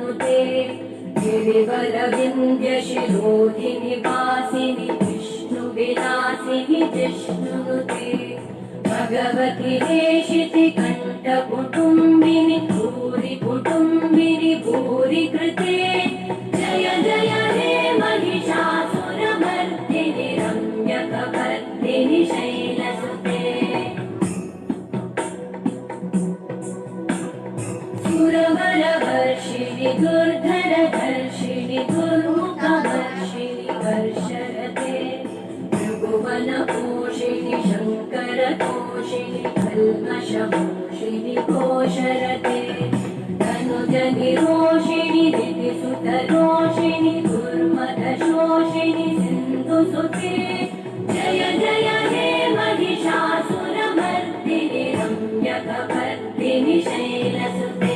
नुते गिरिवरविन्द्यशिरोधिनि वासिनि विष्णुविलासिनि जिष्णुनुते भगवति हेशिति कण्ठकुटुम्बिनि भूरि कुटुम्बिनि भूरि कृते जय जय हे महिषासुरमर्दिनि रम्यकपर्दिनि शैलसुते सुरवरवर्षिणि दुर्धरधर्षिणि दुर्मुखवर्षिणि वर्षरते त्रिभुवनपोषिणि शङ्करतोषिणि कल्मषमोषिणि घोषरते तनुजनिरोषिणि दितिसुतरोषिणि दुर्मदशोषिणि सिन्धुसुते जय जय हे महिषासुरमर्दिनि रम्यकपर्दिनि शैलसुते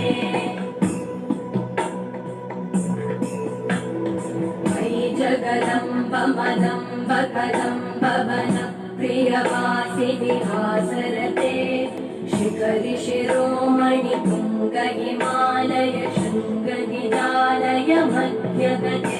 मयि जगदम्ब मदम्ब कदम्ब वन प्रियवासिनि हासरते शिखरि शिरोमणि तुङ्ग हिमालय शृङ्ग निजालय मध्यगते